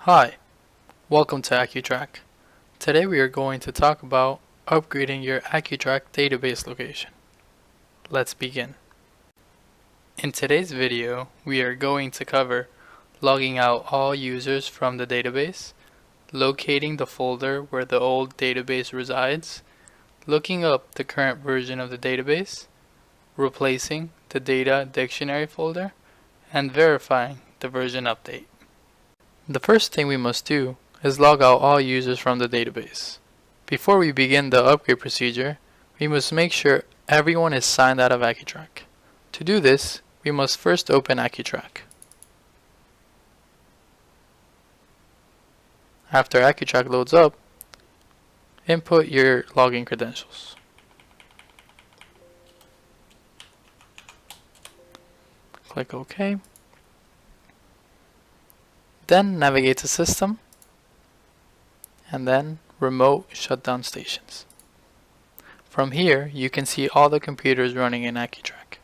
Hi, welcome to AccuTrack. Today we are going to talk about upgrading your AccuTrack database location. Let's begin. In today's video, we are going to cover logging out all users from the database, locating the folder where the old database resides, looking up the current version of the database, replacing the data dictionary folder, and verifying the version update. The first thing we must do is log out all users from the database. Before we begin the upgrade procedure, we must make sure everyone is signed out of AccuTrack. To do this, we must first open AccuTrack. After AccuTrack loads up, input your login credentials. Click OK. Then navigate to System, and then Remote Shutdown Stations. From here, you can see all the computers running in AccuTrack.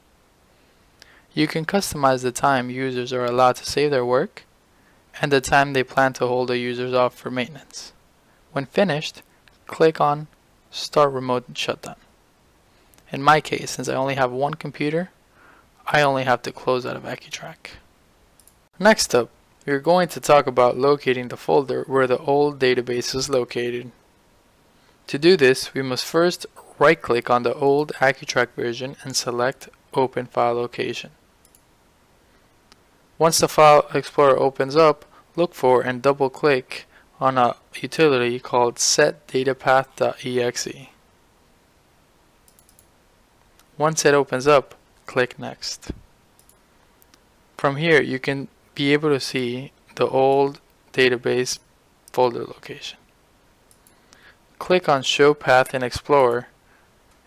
You can customize the time users are allowed to save their work, and the time they plan to hold the users off for maintenance. When finished, click on Start Remote Shutdown. In my case, since I only have one computer, I only have to close out of AccuTrack. Next up, we are going to talk about locating the folder where the old database is located. To do this, we must first right-click on the old AccuTrack version and select Open File Location. Once the File Explorer opens up, look for and double-click on a utility called setDataPath.exe. Once it opens up, click Next. From here, you can be able to see the old database folder location. Click on Show Path in Explorer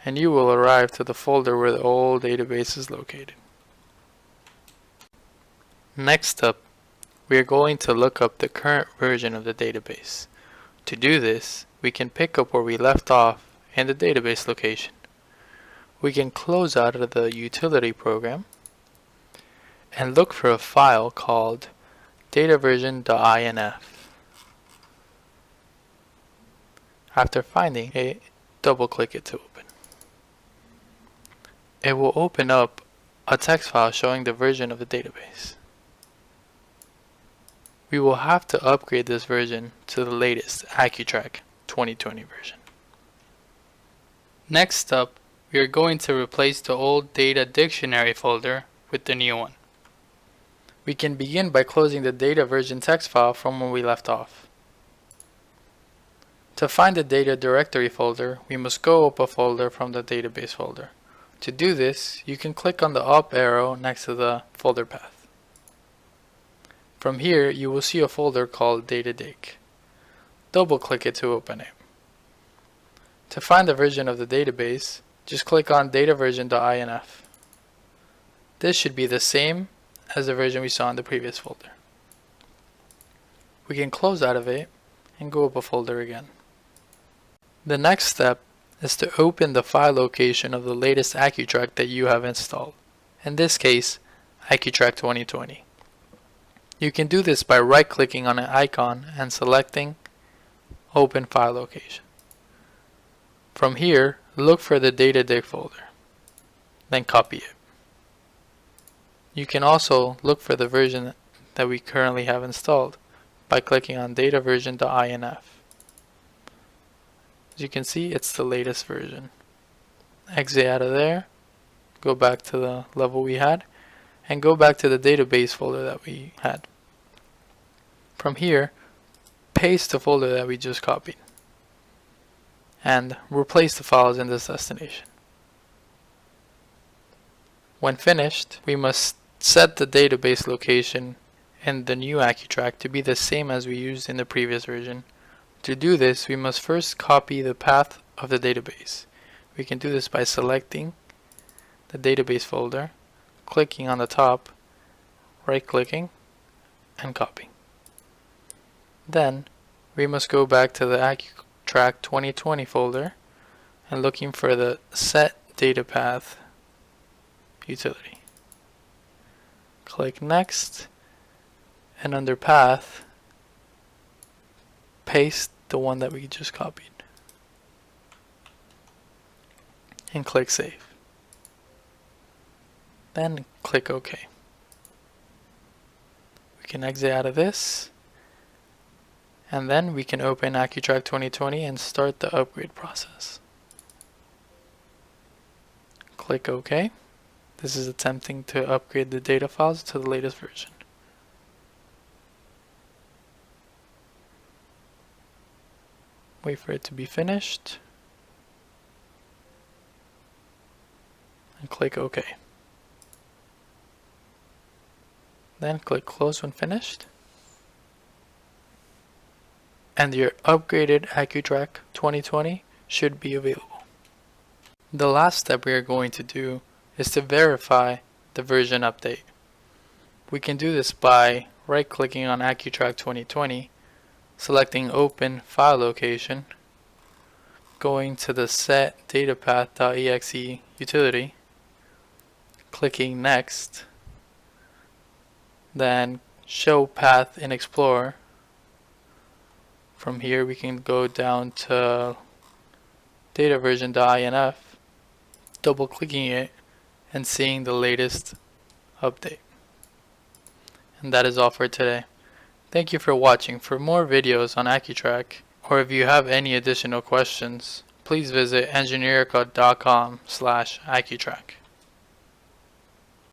and you will arrive to the folder where the old database is located. Next up, we are going to look up the current version of the database. To do this, we can pick up where we left off in the database location. We can close out of the utility program and look for a file called dataversion.inf. After finding it, double-click it to open. It will open up a text file showing the version of the database. We will have to upgrade this version to the latest AccuTrack 2020 version. Next up, we are going to replace the old data dictionary folder with the new one. We can begin by closing the data version text file from where we left off. To find the data directory folder, we must go up a folder from the database folder. To do this, you can click on the up arrow next to the folder path. From here, you will see a folder called DataDic. Double-click it to open it. To find the version of the database, just click on dataversion.inf. This should be the same as the version we saw in the previous folder. We can close out of it and go up a folder again. The next step is to open the file location of the latest AccuTrack that you have installed. In this case, AccuTrack 2020. You can do this by right-clicking on an icon and selecting Open File Location. From here, look for the DataDic folder, then copy it. You can also look for the version that we currently have installed by clicking on dataversion.inf. As you can see, it's the latest version. Exit out of there, go back to the level we had, and go back to the database folder that we had. From here, paste the folder that we just copied and replace the files in this destination. When finished, we must set the database location in the new AccuTrack to be the same as we used in the previous version. To do this, we must first copy the path of the database. We can do this by selecting the database folder, clicking on the top, right-clicking, and copying. Then, we must go back to the AccuTrack 2020 folder and looking for the Set Data Path utility. Click Next, and under Path, paste the one that we just copied and click Save. Then click OK. We can exit out of this, and then we can open AccuTrack 2020 and start the upgrade process. Click OK. This is attempting to upgrade the data files to the latest version. Wait for it to be finished and click OK. Then click Close when finished, and your upgraded AccuTrack 2020 should be available. The last step we are going to do is to verify the version update. We can do this by right-clicking on AccuTrack 2020, selecting Open File Location, going to the Set DataPath.exe utility, clicking Next, then Show Path in Explorer. From here we can go down to dataversion.inf, double clicking it and seeing the latest update. And that is all for today. Thank you for watching. For more videos on AccuTrack, or if you have any additional questions, please visit engineerica.com/AccuTrack.